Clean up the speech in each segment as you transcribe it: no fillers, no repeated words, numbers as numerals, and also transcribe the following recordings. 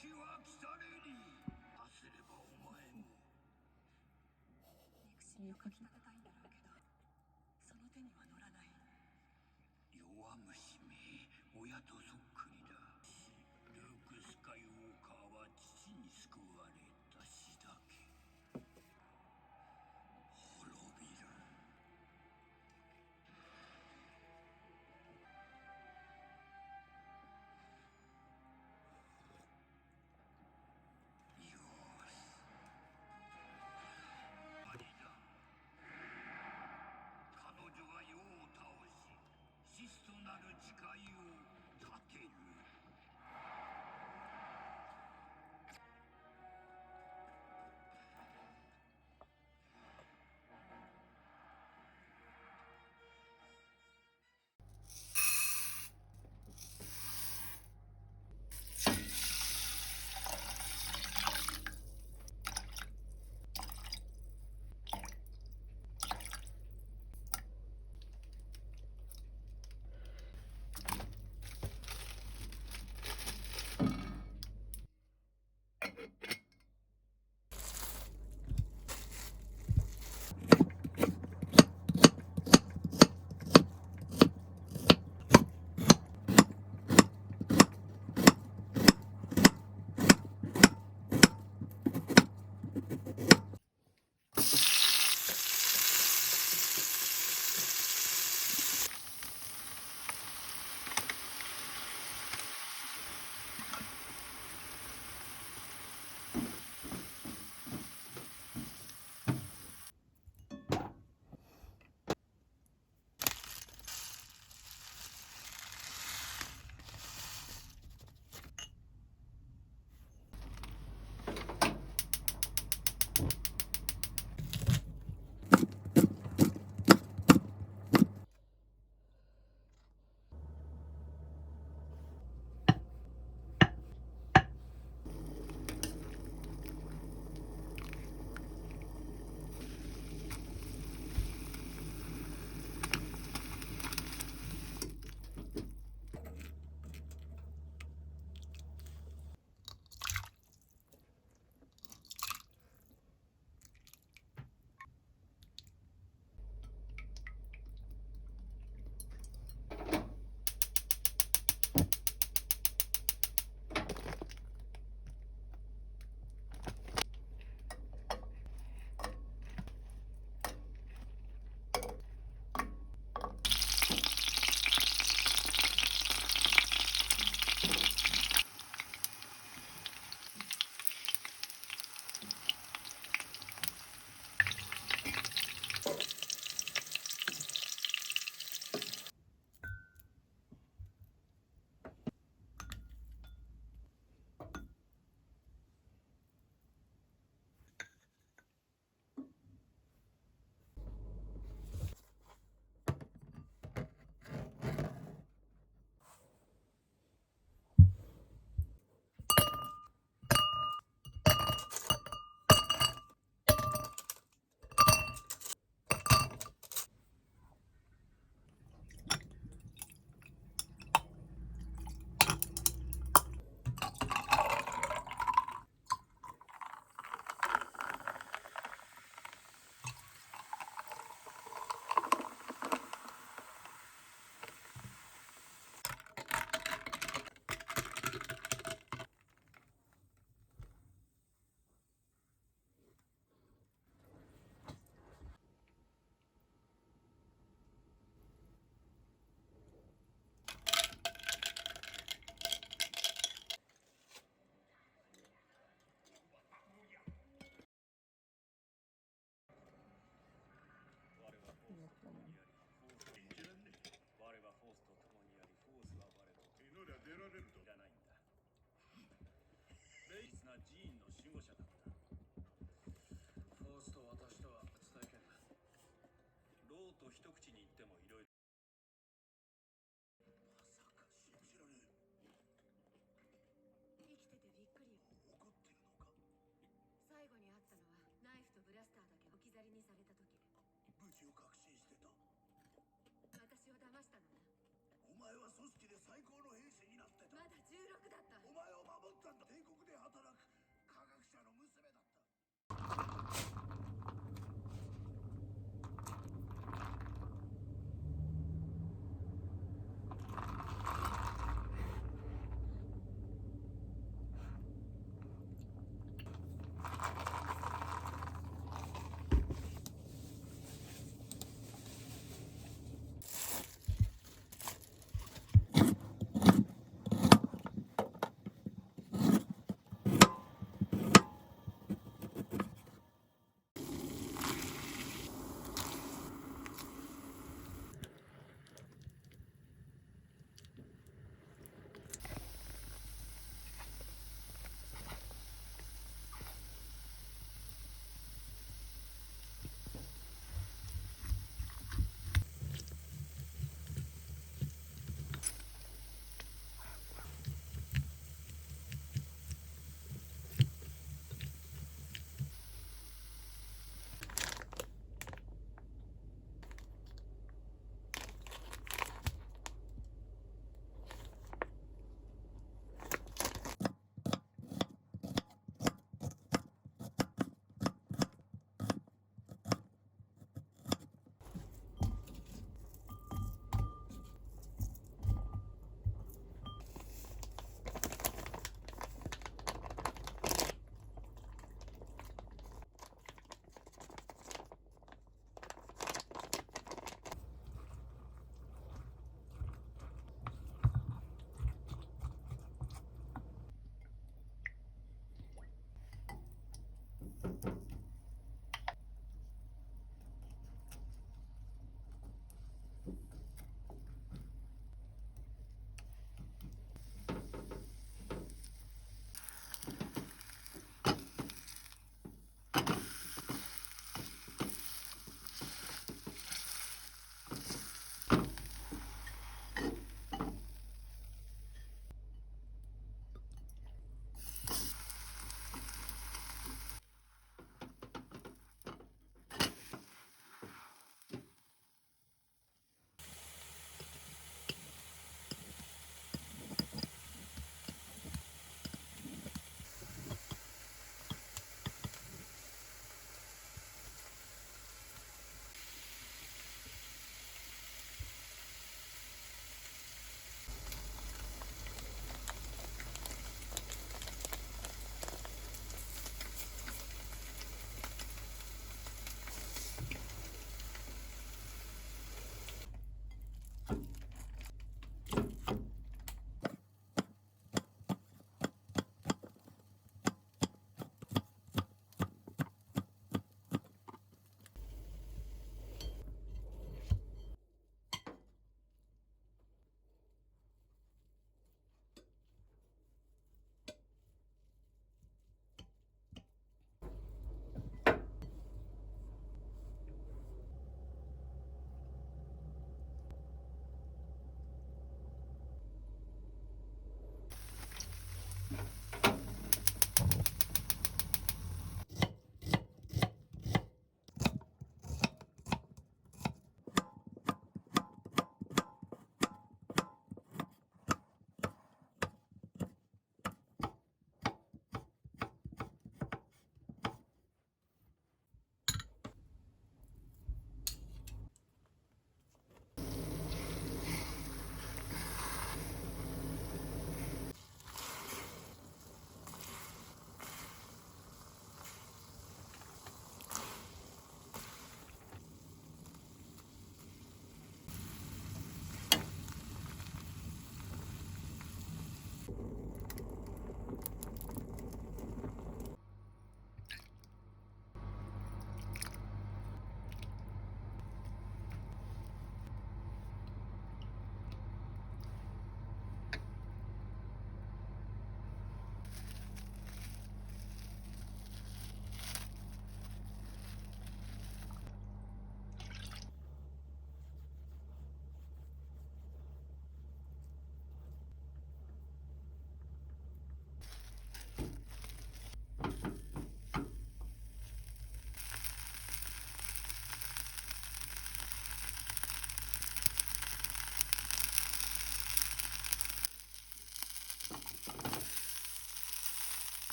時は来たれり。焦ればお前も。憎しみをかき立てたいんだろうけど、その手には乗らない。弱虫め、親とそっくりだ。ルーク・スカイウォーカーは父に救われた死だけ。滅びる。よし。ありだ。彼女は世を倒し、シスとなる誓いを立てる。ジーンの守護者だった。フォースと私とは初体験だ。ローと一口に言ってもいろいろ。まさか信じられん。生きててびっくりよ。怒ってるのか。最後に会ったのはナイフとブラスターだけ置き去りにされた時。無事を確信してた。私を騙したのね。お前は組織で最高の兵士になってた。まだ16だった。お前を守ったんだ。帝国で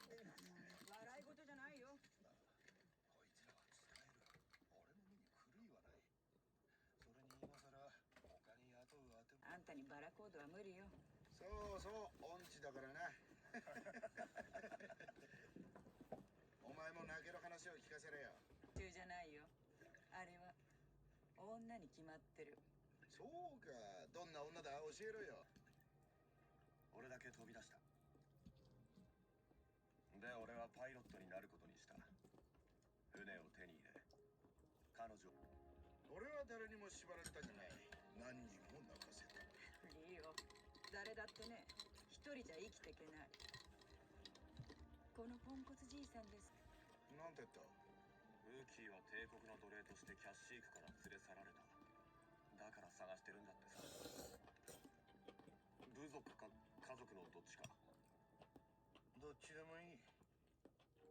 笑い事じゃないよ。こいつらは使える。俺の目に狂いはない。それに今さら他に雇うあても。あんたにバラコードは無理よ。そうそう、音痴だからな。お前も泣ける話を聞かせれよ。中じゃないよ。あれは女に決まってる。そうか、どんな女だ教えろよ。俺だけ飛び出した。で俺はパイロットになることにした。船を手に入れ彼女。俺は誰にも縛られたくない。何人も泣かせた。リオ、誰だってね、一人じゃ生きていけない。このポンコツじいさんです。なんて言った？ウーキーは帝国の奴隷としてキャッシークから連れ去られた。だから探してるんだってさ。部族か家族のどっちか。どっちでもいい。そ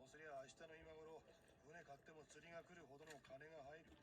うすりゃ明日の今頃船買っても釣りが来るほどの金が入る。